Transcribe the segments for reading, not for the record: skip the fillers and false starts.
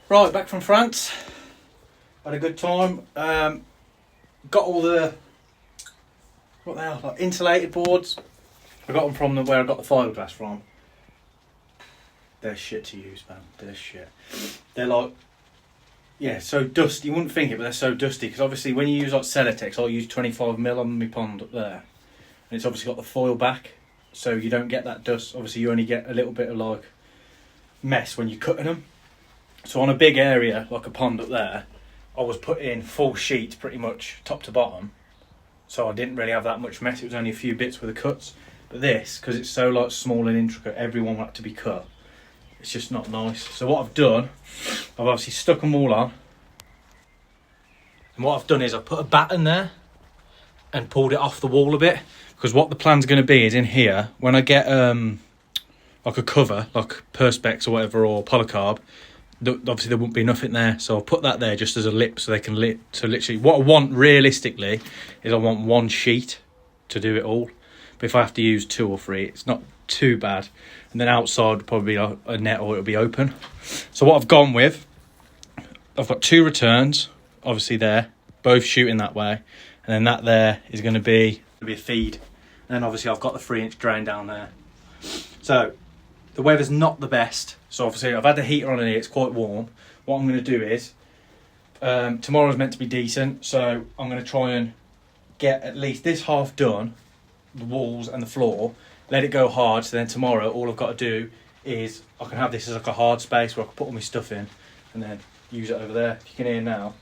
Right, back from France. Had a good time. Got all the what they are, like insulated boards. I got them from where I got the fiberglass from. They're shit to use, man. They're shit. They're like, yeah, so dusty. You wouldn't think it, but they're so dusty because obviously when you use like Celotex, I use 25mm on my pond up there, and it's obviously got the foil back, so you don't get that dust. Obviously, you only get a little bit of like mess when you're cutting them. So on a big area like a pond up there, I was putting full sheets pretty much top to bottom, so I didn't really have that much mess. It was only a few bits with the cuts. But this, because it's so like small and intricate, everyone had to be cut. It's just not nice. So what I've done, I've obviously stuck them all on, and what I've done is I've put a batten there and pulled it off the wall a bit, because what the plan's going to be is in here when I get like a cover, like Perspex or whatever, or polycarb. Obviously there won't be nothing there, so I'll put that there just as a lip so they can so literally what I want realistically is I want one sheet to do it all, but if I have to use 2 or 3 it's not too bad, and then outside would probably be a net or it'll be open. So what I've gone with, I've got 2 returns obviously there, both shooting that way, and then that there is going to be a feed, and then obviously I've got the 3-inch drain down there. So the weather's not the best, so obviously I've had the heater on in here, it's quite warm. What I'm going to do is, tomorrow's meant to be decent, so I'm going to try and get at least this half done, the walls and the floor, let it go hard, so then tomorrow all I've got to do is, I can have this as like a hard space where I can put all my stuff in, and then use it over there. If you can hear now,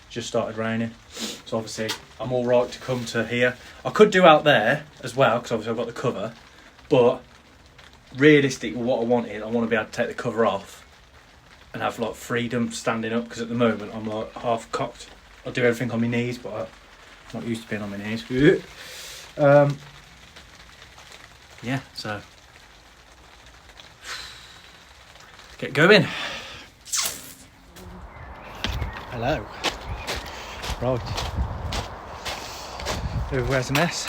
it's just started raining, so obviously I'm all right to come to here. I could do out there as well, because obviously I've got the cover, but realistically what I want is I want to be able to take the cover off and have like freedom standing up, because at the moment I'm like half cocked. I do everything on my knees, but I'm not used to being on my knees. Yeah, so get going. Hello. Right, everywhere's a mess.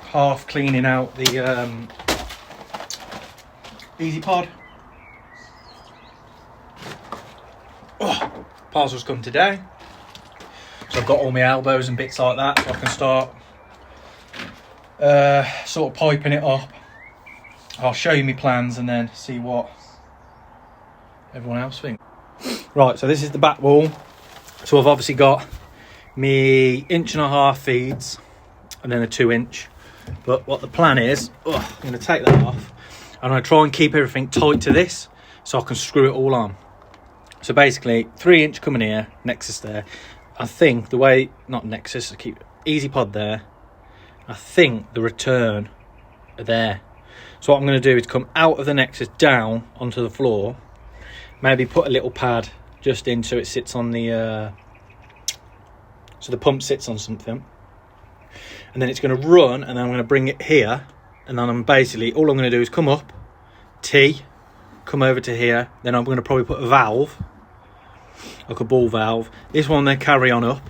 Half cleaning out the Easy Pod. Oh, parcels come today, so I've got all my elbows and bits like that, so I can start sort of piping it up. I'll show you my plans and then see what everyone else thinks. Right, so this is the back wall. So I've obviously got me 1.5 inch feeds and then a 2-inch. But what the plan is, I'm going to take that off. I'm going to try and keep everything tight to this so I can screw it all on. So basically 3-inch coming here, Nexus there. I think the way, not Nexus, I keep Easy Pod there. I think the return are there. So what I'm going to do is come out of the Nexus down onto the floor. Maybe put a little pad just in so it sits on the, so the pump sits on something. And then it's going to run, and then I'm going to bring it here, and then I'm basically, all I'm going to do is come up, T, come over to here, then I'm going to probably put a valve, like a ball valve. This one then carry on up,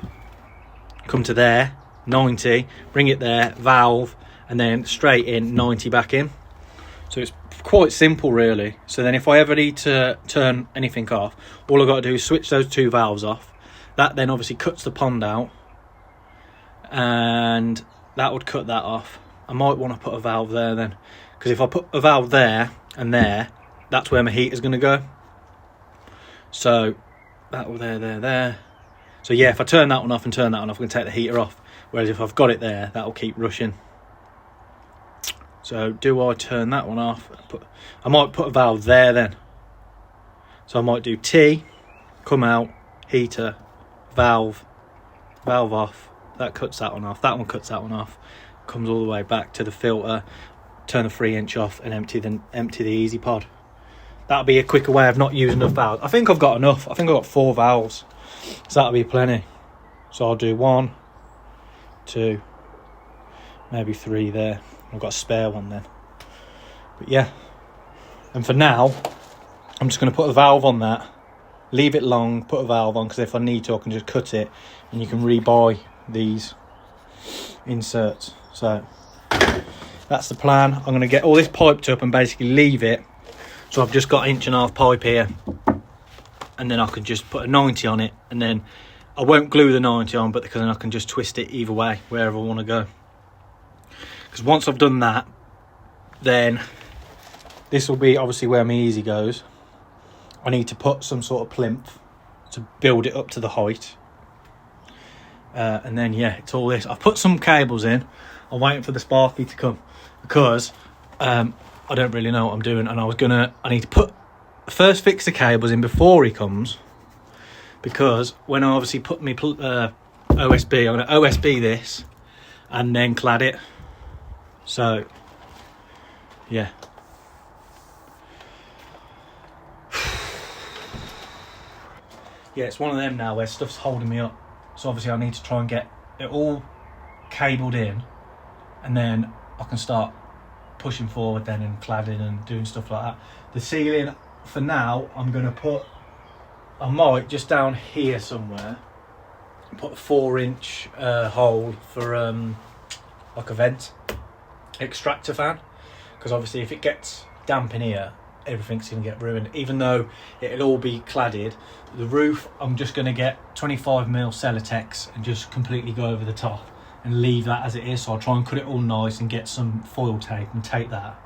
come to there, 90, bring it there, valve, and then straight in, 90 back in. So it's quite simple really. So then if I ever need to turn anything off, all I've got to do is switch those 2 valves off. That then obviously cuts the pond out, and that would cut that off. I might want to put a valve there then, because if I put a valve there and there, that's where my heater's going to go. So that will there. So yeah, if I turn that one off and turn that one off, I'm going to take the heater off. Whereas if I've got it there, that will keep rushing. So do I turn that one off? I might put a valve there then. So I might do T, come out, heater, valve off. That cuts that one off. That one cuts that one off. Comes all the way back to the filter. Turn the 3-inch off and empty the Easy Pod. That'll be a quicker way of not using enough valves. I think I've got enough. I think I've got 4 valves. So that'll be plenty. So I'll do 1, 2, maybe 3 there. I've got a spare one then. But yeah. And for now, I'm just going to put a valve on that. Leave it long, put a valve on, because if I need to, I can just cut it. And you can rebuy these inserts. So that's the plan. I'm going to get all this piped up and basically leave it So I've just got 1.5 inch pipe here, and then I can just put a 90 on it, and then I won't glue the 90 on, but because then I can just twist it either way, wherever I want to go. Because once I've done that, then this will be obviously where my easy goes. I need to put some sort of plinth to build it up to the height. And then, yeah, it's all this. I've put some cables in. I'm waiting for the Sparky to come because I don't really know what I'm doing. And I need to first fix the cables in before he comes. Because when I obviously put my OSB, I'm going to OSB this and then clad it. So, yeah. Yeah, it's one of them now where stuff's holding me up. So obviously I need to try and get it all cabled in, and then I can start pushing forward then and cladding and doing stuff like that. The ceiling, for now, I might just down here somewhere put a 4-inch hole for like a vent extractor fan, because obviously if it gets damp in here, everything's going to get ruined. Even though it'll all be cladded, the roof I'm just going to get 25mm Celotex and just completely go over the top and leave that as it is. So I'll try and cut it all nice and get some foil tape and tape that.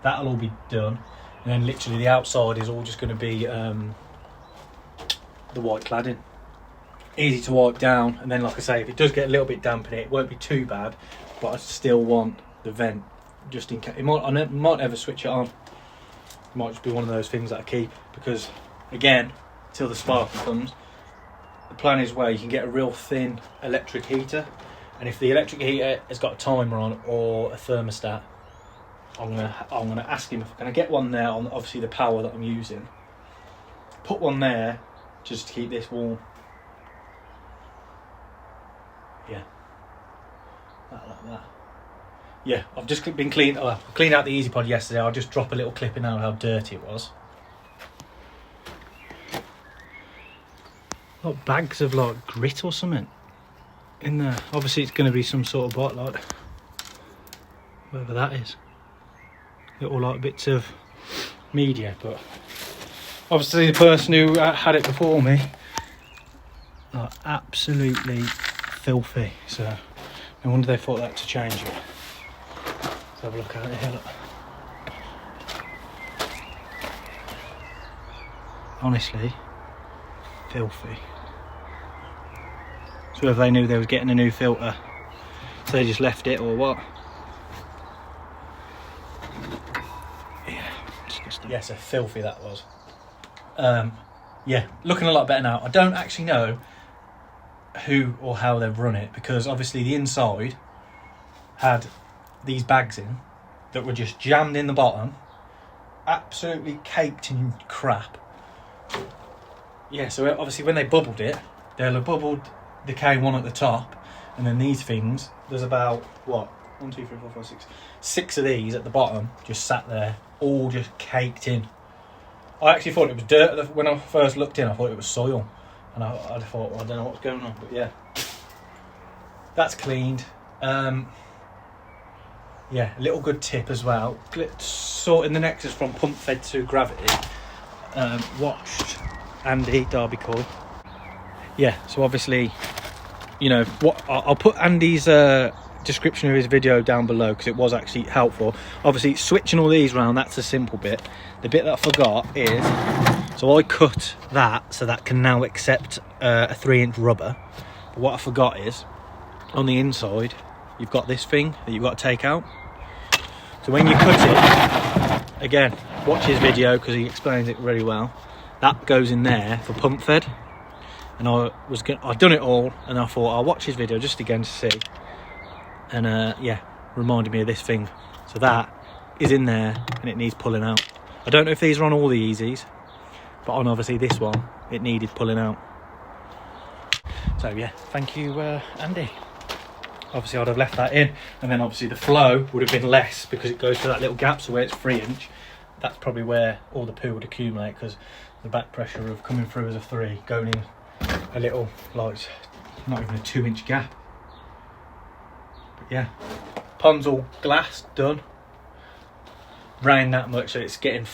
That'll all be done, and then literally the outside is all just going to be the white cladding, easy to wipe down. And then, like I say, if it does get a little bit damp in it, it won't be too bad, but I still want the vent just in case. I might never switch it on. It might just be one of those things that I keep, because again, till the Sparky comes, the plan is where you can get a real thin electric heater, and if the electric heater has got a timer on or a thermostat, I'm gonna ask him if I can get one there on obviously the power that I'm using. Put one there just to keep this warm. Yeah, like that. Yeah, I've just been cleaned out the Easy Pod yesterday. I'll just drop a little clip in out how dirty it was. Got bags of like grit or something in there. Obviously it's going to be some sort of bot, like whatever that is. Little like bits of media, but obviously the person who had it before me, like, absolutely filthy. So no wonder they thought that to change it. Let's have a look at it here. Look. Honestly, filthy. So whether they knew they was getting a new filter, so they just left it or what? Yeah, disgusting. Yeah, so filthy that was. Yeah, looking a lot better now. I don't actually know who or how they've run it, because obviously the inside had these bags in that were just jammed in the bottom, absolutely caked in crap. Yeah, so obviously when they bubbled it, they'll have bubbled the K1 at the top, and then these things, there's about, what, 1, 2, 3, 4, 5, 6, 6 of these at the bottom, just sat there, all just caked in. I actually thought it was dirt. When I first looked in, I thought it was soil, and I thought, well, I don't know what's going on, but yeah. That's cleaned. Yeah, a little good tip as well. Sorting the Nexus from pump fed to gravity. Watched Andy Derby Coy. Yeah, so obviously, you know what, I'll put Andy's description of his video down below, because it was actually helpful. Obviously switching all these around, that's a simple bit. The bit that I forgot is, so I cut that so that can now accept a 3-inch rubber. But what I forgot is, on the inside you've got this thing that you've got to take out. So when you cut it, again, watch his video because he explains it really well. That goes in there for pump fed. And I'd done it all, and I thought I'll watch his video just again to see. And yeah, reminded me of this thing. So that is in there, and it needs pulling out. I don't know if these are on all the Easies, but on obviously this one, it needed pulling out. So yeah, thank you, Andy. Obviously I'd have left that in, and then obviously the flow would have been less because it goes through that little gap. So where it's 3-inch, that's probably where all the poo would accumulate, because the back pressure of coming through as a 3, going in a little, like, not even a 2-inch gap. But yeah, pond's all glass done. Rained that much, so it's getting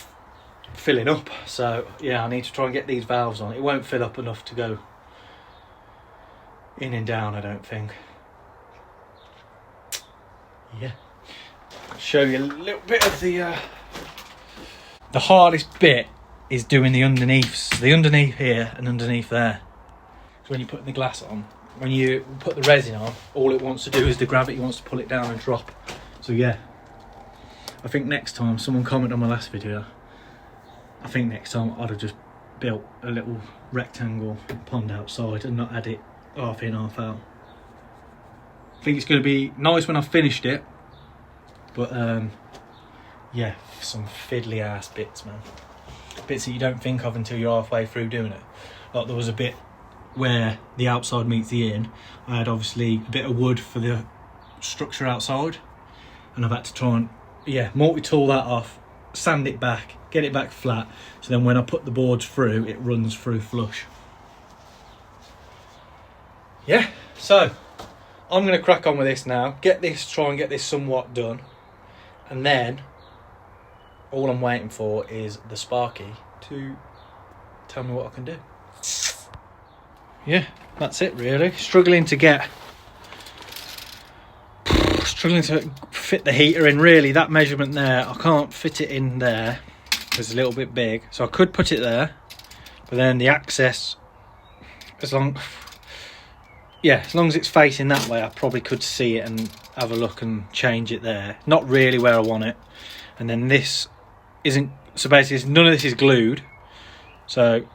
filling up. So yeah, I need to try and get these valves on. It won't fill up enough to go in and down, I don't think. Yeah, I'll show you a little bit of the hardest bit is doing the underneaths, the underneath here and underneath there. So when you're putting the glass on, when you put the resin on, all it wants to do is the gravity wants to pull it down and drop. So yeah, I think next time, someone commented on my last video, I think next time I'd have just built a little rectangle pond outside and not had it half in, half out. I think it's going to be nice when I've finished it, but yeah, some fiddly ass bits, man. Bits that you don't think of until you're halfway through doing it. Like there was a bit where the outside meets the in. I had obviously a bit of wood for the structure outside, and I've had to try and, yeah, multi-tool that off, sand it back, get it back flat, so then when I put the boards through, it runs through flush. Yeah, so I'm going to crack on with this now, try and get this somewhat done, and then all I'm waiting for is the Sparky to tell me what I can do. Yeah, that's it really. Struggling to fit the heater in, really. That measurement there, I can't fit it in there. It's a little bit big, so I could put it there, but then the access, as long as it's facing that way, I probably could see it and have a look and change it there. Not really where I want it. And then this isn't, so basically none of this is glued. So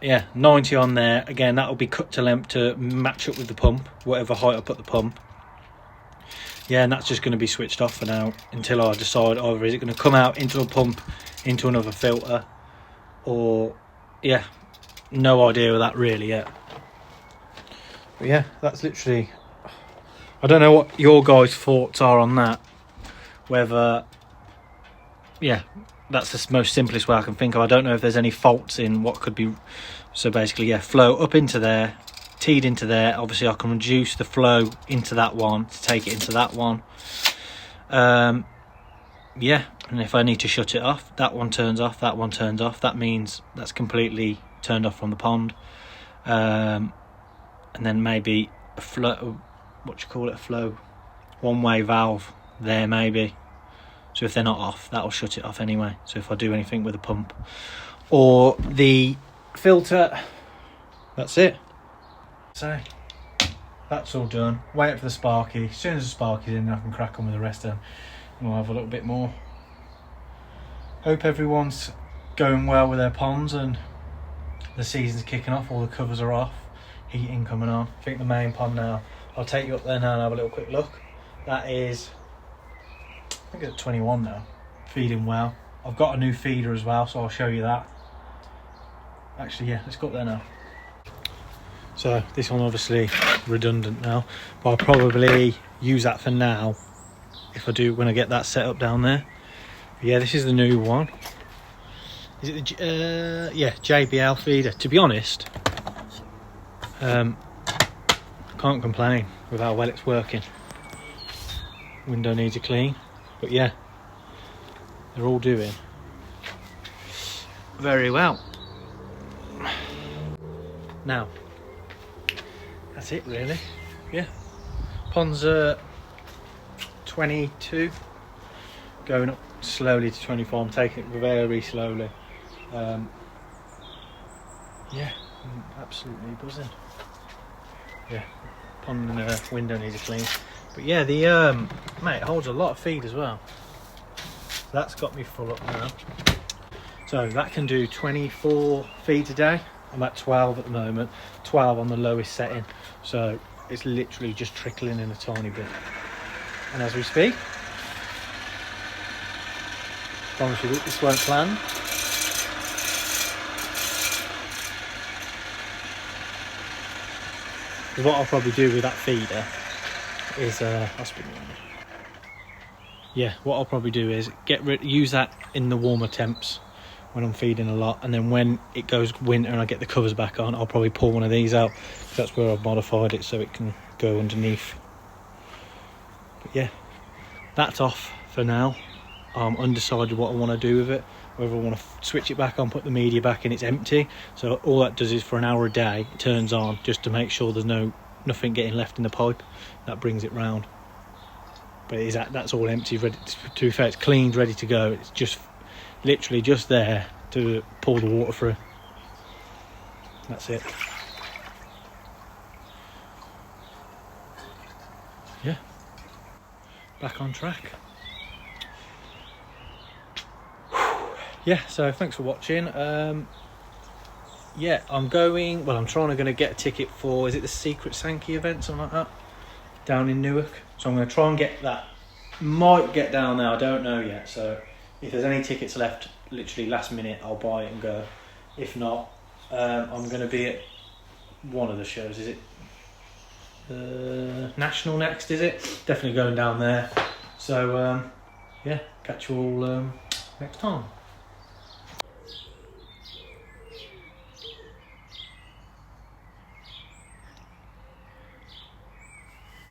yeah, 90 on there. Again, that will be cut to length to match up with the pump, whatever height I put the pump. Yeah, and that's just going to be switched off for now until I decide either is it going to come out into a pump, into another filter, or yeah, no idea of that really yet. But yeah, that's literally, I don't know what your guys' thoughts are on that. Whether, yeah, that's the most simplest way I can think of. I don't know if there's any faults in what could be. So basically, yeah, flow up into there, teed into there. Obviously, I can reduce the flow into that one to take it into that one. Yeah, and if I need to shut it off, that one turns off, that one turns off. That means that's completely turned off from the pond. And then maybe a flow, a flow, one-way valve there maybe. So if they're not off, that'll shut it off anyway. So if I do anything with the pump or the filter, that's it. So that's all done. Wait for the Sparky. As soon as the Sparky's in, I can crack on with the rest of them, and we'll have a little bit more. Hope everyone's going well with their ponds and the season's kicking off. All the covers are off, heating coming on. I think the main pond now, I'll take you up there now and have a little quick look. That is, I think it's at 21 now, feeding well. I've got a new feeder as well, so I'll show you that. Actually, yeah, let's go up there now. So this one obviously redundant now, but I'll probably use that for now if I do, when I get that set up down there. But yeah, this is the new one. Is it the yeah, JBL feeder? To be honest, I can't complain with how well it's working. Window needs a clean, but yeah, they're all doing very well. Now, that's it really. Yeah, ponds are 22, going up slowly to 24. I'm taking it very slowly. Yeah, I'm absolutely buzzing. Yeah, pond and window needs a clean. But yeah, the mate, it holds a lot of feed as well. That's got me full up now. So that can do 24 feeds a day. I'm at 12 at the moment, 12 on the lowest setting. So it's literally just trickling in a tiny bit. And as we speak, promise you this won't land. Because what I'll probably do with that feeder is, I'll spin it on. Yeah, what I'll probably do is use that in the warmer temps when I'm feeding a lot, and then when it goes winter and I get the covers back on, I'll probably pull one of these out. That's where I've modified it so it can go underneath. But yeah, that's off for now. I'm undecided what I want to do with it. whether I want to switch it back on, put the media back in, it's empty. So all that does is for an hour a day, it turns on just to make sure there's nothing getting left in the pipe. That brings it round. But that's all empty, ready to be fair, it's cleaned, ready to go. It's just literally just there to pour the water through. That's it. Yeah, back on track. Yeah, so thanks for watching. Yeah, I'm trying to get a ticket for, is it the Secret Sankey event, something like that, down in Newark. So I'm going to try and get that. Might get down there, I don't know yet. So if there's any tickets left, literally last minute, I'll buy it and go. If not, I'm going to be at one of the shows. Is it National next, is it? Definitely going down there. So yeah, catch you all next time.